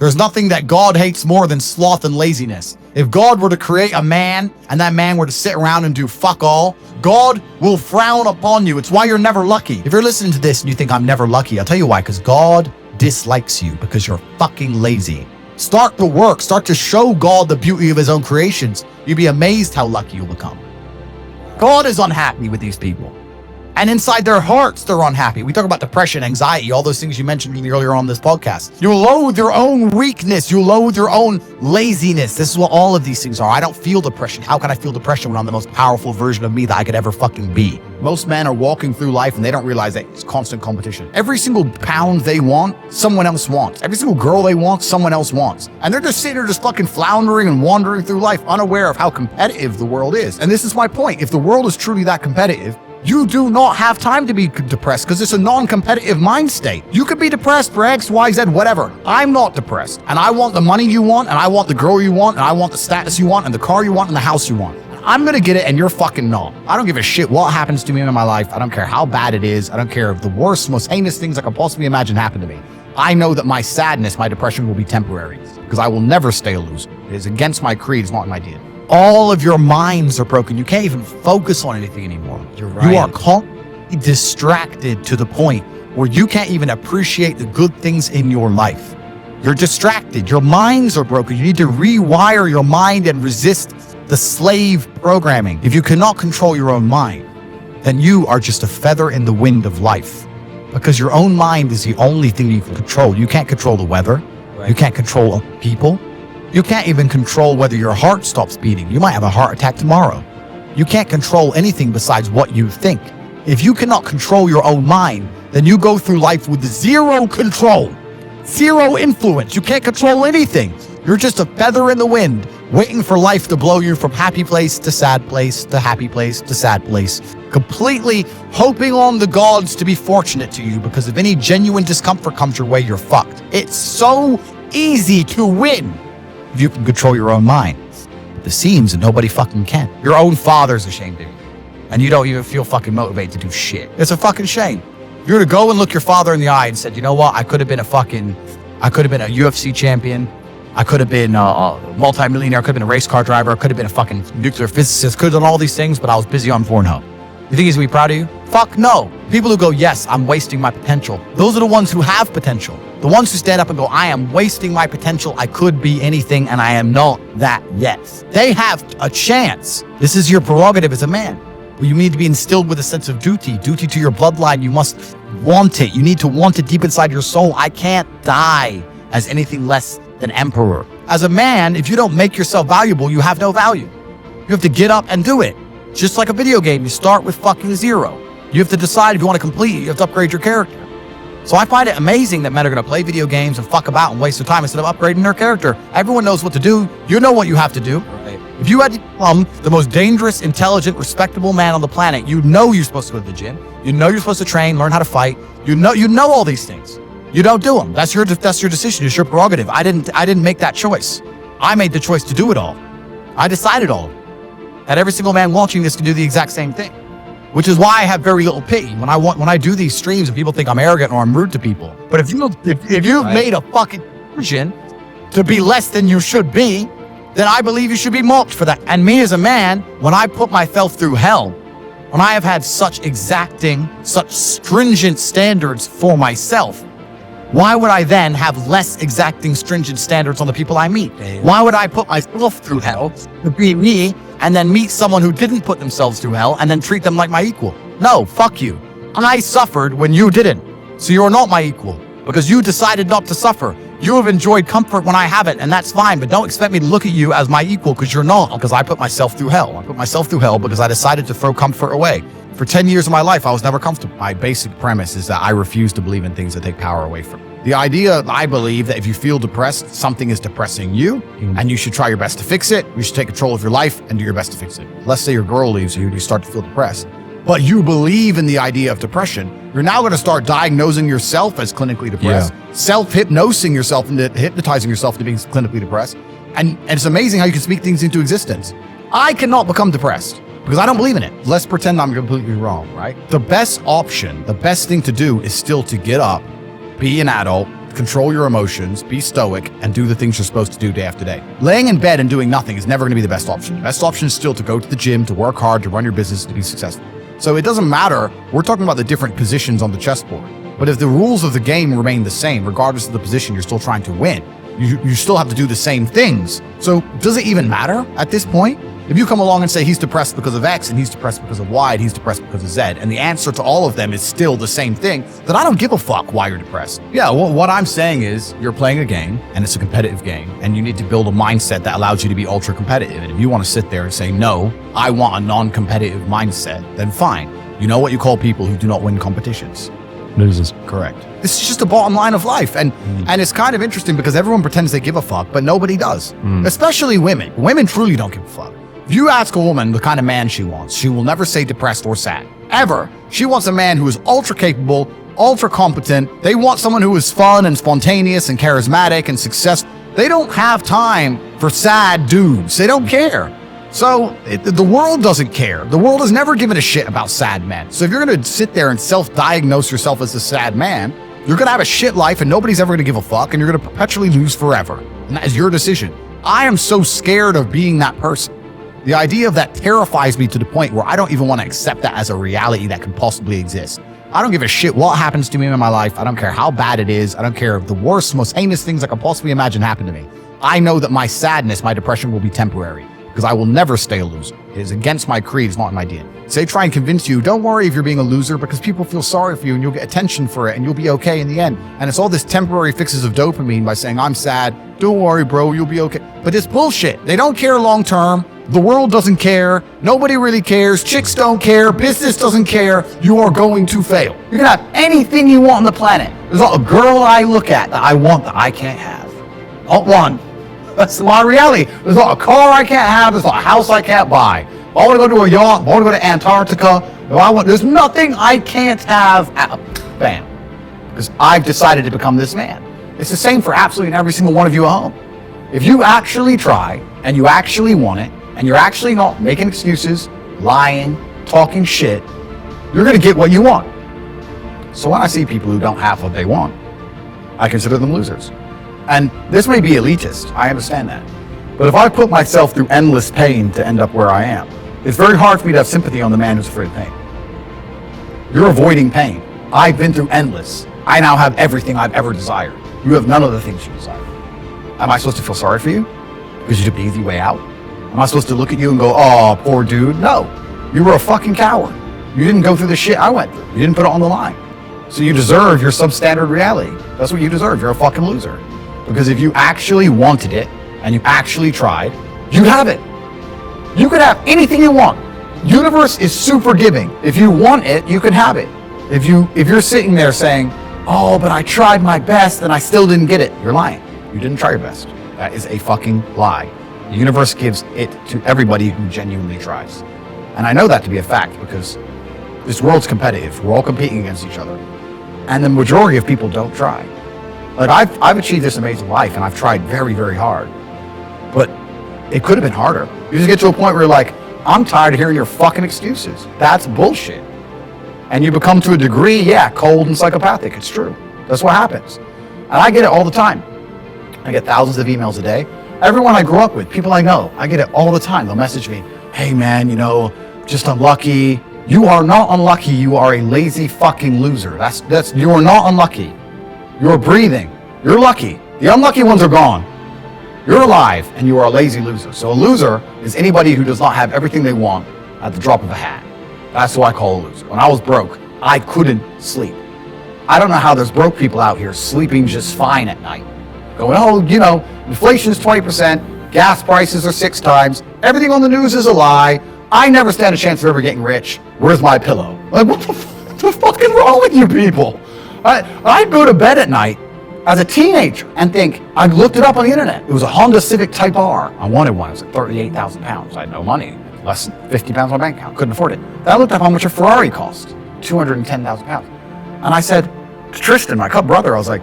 There's nothing that God hates more than sloth and laziness. If God were to create a man and that man were to sit around and do fuck all, God will frown upon you. It's why you're never lucky. If you're listening to this and you think I'm never lucky, I'll tell you why, because God dislikes you because you're fucking lazy. Start to work. Start to show God the beauty of his own creations. You'd be amazed how lucky you'll become. God is unhappy with these people. And inside their hearts, they're unhappy. We talk about depression, anxiety, all those things you mentioned earlier on this podcast. You loathe your own weakness. You loathe your own laziness. This is what all of these things are. I don't feel depression. How can I feel depression when I'm the most powerful version of me that I could ever fucking be? Most men are walking through life and they don't realize that it's constant competition. Every single pound they want, someone else wants. Every single girl they want, someone else wants. And they're just sitting there just fucking floundering and wandering through life, unaware of how competitive the world is. And this is my point. If the world is truly that competitive, you do not have time to be depressed because it's a non-competitive mind state. You could be depressed for X, Y, Z, whatever. I'm not depressed. And I want the money you want, and I want the girl you want, and I want the status you want, and the car you want, and the house you want. I'm gonna get it, and you're fucking not. I don't give a shit what happens to me in my life. I don't care how bad it is. I don't care if the worst, most heinous things I could possibly imagine happen to me. I know that my sadness, my depression will be temporary because I will never stay a loser. It is against my creed. It's not my DNA. All of your minds are broken. You can't even focus on anything anymore. You're right. You are constantly distracted to the point where you can't even appreciate the good things in your life. You're distracted. Your minds are broken. You need to rewire your mind and resist the slave programming. If you cannot control your own mind, then you are just a feather in the wind of life, because your own mind is the only thing you can control. You can't control the weather. Right. You can't control people. You can't even control whether your heart stops beating. You might have a heart attack tomorrow. You can't control anything besides what you think. If you cannot control your own mind, then you go through life with zero control, zero influence. You can't control anything. You're just a feather in the wind, waiting for life to blow you from happy place to sad place to happy place to sad place, completely hoping on the gods to be fortunate to you, because if any genuine discomfort comes your way, you're fucked. It's so easy to win if you can control your own mind. But it seems that nobody fucking can. Your own father's ashamed of you, and you don't even feel fucking motivated to do shit. It's a fucking shame. If you were to go and look your father in the eye and said, you know what, I could have been a UFC champion. I could have been a multi-millionaire. I could have been a race car driver. I could have been a fucking nuclear physicist. Could have done all these things, but I was busy on Pornhub. You think he's gonna be proud of you? Fuck no. People who go, yes, I'm wasting my potential. Those are the ones who have potential. The ones who stand up and go, I am wasting my potential. I could be anything and I am not that yet. They have a chance. This is your prerogative as a man. You need to be instilled with a sense of duty to your bloodline. You must want it. You need to want it deep inside your soul. I can't die as anything less than emperor. As a man, if you don't make yourself valuable, you have no value. You have to get up and do it. Just like a video game, you start with fucking zero. You have to decide if you want to complete it. You have to upgrade your character. So I find it amazing that men are going to play video games and fuck about and waste their time instead of upgrading their character. Everyone knows what to do. You know what you have to do. Right. If you had to become the most dangerous, intelligent, respectable man on the planet, you know you're supposed to go to the gym. You know you're supposed to train, learn how to fight. You know all these things. You don't do them. That's your decision. It's your prerogative. I didn't make that choice. I made the choice to do it all. I decided all. And every single man watching this can do the exact same thing, which is why I have very little pity when I do these streams and people think I'm arrogant or I'm rude to people. But if you've made a fucking decision to be less than you should be, then I believe you should be mocked for that. And me as a man, when I put myself through hell, when I have had such exacting, such stringent standards for myself, why would I then have less exacting, stringent standards on the people I meet? Why would I put myself through hell to be me and then meet someone who didn't put themselves through hell and then treat them like my equal? No, fuck you. I suffered when you didn't. So you're not my equal because you decided not to suffer. You have enjoyed comfort when I haven't, and that's fine, but don't expect me to look at you as my equal because you're not, because I put myself through hell. I put myself through hell because I decided to throw comfort away. For 10 years of my life, I was never comfortable. My basic premise is that I refuse to believe in things that take power away from me. The idea, I believe, that if you feel depressed, something is depressing you, and you should try your best to fix it. You should take control of your life and do your best to fix it. Let's say your girl leaves you, you start to feel depressed, but you believe in the idea of depression. You're now going to start diagnosing yourself as clinically depressed, self-hypnosing yourself into hypnotizing yourself into being clinically depressed. And it's amazing how you can speak things into existence. I cannot become depressed because I don't believe in it. Let's pretend I'm completely wrong, right? The best option, the best thing to do is still to get up, be an adult, control your emotions, be stoic, and do the things you're supposed to do day after day. Laying in bed and doing nothing is never going to be the best option. The best option is still to go to the gym, to work hard, to run your business, to be successful. So it doesn't matter. We're talking about the different positions on the chessboard. But if the rules of the game remain the same, regardless of the position you're still trying to win, you still have to do the same things. So does it even matter at this point? If you come along and say he's depressed because of X and he's depressed because of Y and he's depressed because of Z, and the answer to all of them is still the same thing, then I don't give a fuck why you're depressed. Yeah, well, what I'm saying is you're playing a game and it's a competitive game and you need to build a mindset that allows you to be ultra competitive. And if you want to sit there and say, no, I want a non-competitive mindset, then fine. You know what you call people who do not win competitions? Losers. Correct. This is just the bottom line of life. And it's kind of interesting because everyone pretends they give a fuck, but nobody does. Especially women. Women truly don't give a fuck. If you ask a woman the kind of man she wants, she will never say depressed or sad. Ever. She wants a man who is ultra capable, ultra competent. They want someone who is fun and spontaneous and charismatic and successful. They don't have time for sad dudes. They don't care. So the world doesn't care. The world has never given a shit about sad men. So if you're going to sit there and self-diagnose yourself as a sad man, you're going to have a shit life and nobody's ever going to give a fuck and you're going to perpetually lose forever. And that is your decision. I am so scared of being that person. The idea of that terrifies me to the point where I don't even want to accept that as a reality that can possibly exist. I don't give a shit what happens to me in my life. I don't care how bad it is. I don't care if the worst, most heinous things I can possibly imagine happen to me. I know that my sadness, my depression will be temporary because I will never stay a loser. It is against my creed. It's not in my DNA. So they try and convince you, don't worry if you're being a loser because people feel sorry for you and you'll get attention for it and you'll be okay in the end. And it's all this temporary fixes of dopamine by saying, I'm sad. Don't worry, bro. You'll be okay. But it's bullshit. They don't care long term. The world doesn't care. Nobody really cares. Chicks don't care. Business doesn't care. You are going to fail. You can have anything you want on the planet. There's not a girl I look at that I want that I can't have. Not one. That's my reality. There's not a car I can't have. There's not a house I can't buy. If I want to go to a yacht, if I want to go to Antarctica, there's nothing I can't have. Bam. Because I've decided to become this man. It's the same for absolutely every single one of you at home. If you actually try and you actually want it, and you're actually not making excuses, lying, talking shit, you're going to get what you want. So when I see people who don't have what they want, I consider them losers. And this may be elitist, I understand that. But if I put myself through endless pain to end up where I am, it's very hard for me to have sympathy on the man who's afraid of pain. You're avoiding pain. I've been through endless. I now have everything I've ever desired. You have none of the things you desire. Am I supposed to feel sorry for you? Because you took the easy way out? Am I supposed to look at you and go, oh, poor dude? No. You were a fucking coward. You didn't go through the shit I went through. You didn't put it on the line. So you deserve your substandard reality. That's what you deserve. You're a fucking loser. Because if you actually wanted it and you actually tried, you'd have it. You could have anything you want. Universe is super giving. If you want it, you can have it. If you're sitting there saying, oh, but I tried my best and I still didn't get it, you're lying. You didn't try your best. That is a fucking lie. The universe gives it to everybody who genuinely tries. And I know that to be a fact because this world's competitive. We're all competing against each other. And the majority of people don't try. Like I've achieved this amazing life and I've tried very, very hard. But it could have been harder. You just get to a point where you're like, I'm tired of hearing your fucking excuses. That's bullshit. And you become to a degree, cold and psychopathic. It's true. That's what happens. And I get it all the time. I get thousands of emails a day. Everyone I grew up with, people I know, I get it all the time. They'll message me, hey man, just unlucky. You are not unlucky. You are a lazy fucking loser. You are not unlucky. You're breathing. You're lucky. The unlucky ones are gone. You're alive and you are a lazy loser. So a loser is anybody who does not have everything they want at the drop of a hat. That's who I call a loser. When I was broke, I couldn't sleep. I don't know how there's broke people out here sleeping just fine at night. Going, inflation is 20%, gas prices are 6 times, everything on the news is a lie, I never stand a chance of ever getting rich, where's my pillow? Like, what the fuck is wrong with you people? I'd go to bed at night as a teenager and think, I looked it up on the internet, it was a Honda Civic Type R. I wanted one, it was like 38,000 pounds, I had no money, less than 50 pounds on my bank account, couldn't afford it. Then I looked up how much a Ferrari cost, 210,000 pounds. And I said to Tristan, my brother, I was like,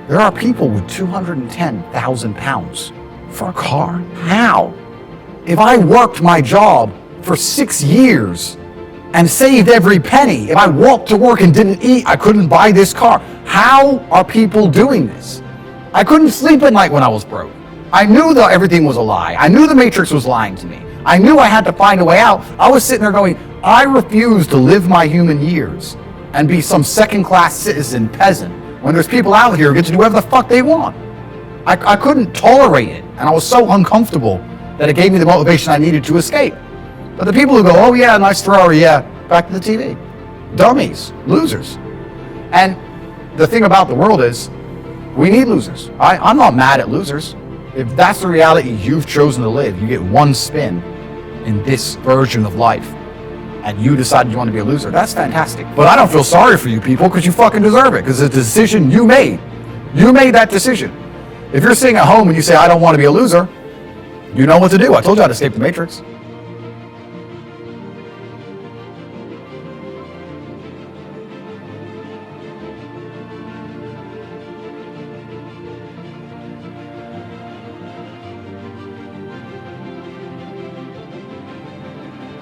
there are people with 210,000 pounds for a car. How? If I worked my job for 6 years and saved every penny. If I walked to work and didn't eat, I couldn't buy this car. How are people doing this? I couldn't sleep at night when I was broke. I knew that everything was a lie. I knew the Matrix was lying to me. I knew I had to find a way out. I was sitting there going, I refuse to live my human years and be some second-class citizen peasant when there's people out here who get to do whatever the fuck they want. I couldn't tolerate it, and I was so uncomfortable that it gave me the motivation I needed to escape. But the people who go, oh yeah, nice Ferrari, yeah, back to the TV. Dummies, losers. And the thing about the world is, we need losers. I'm not mad at losers. If that's the reality you've chosen to live, you get one spin in this version of life, and you decided you want to be a loser, that's fantastic. But I don't feel sorry for you people, because you fucking deserve it, because it's a decision you made. You made that decision. If you're sitting at home and you say, I don't want to be a loser, you know what to do. I told you how to escape the Matrix.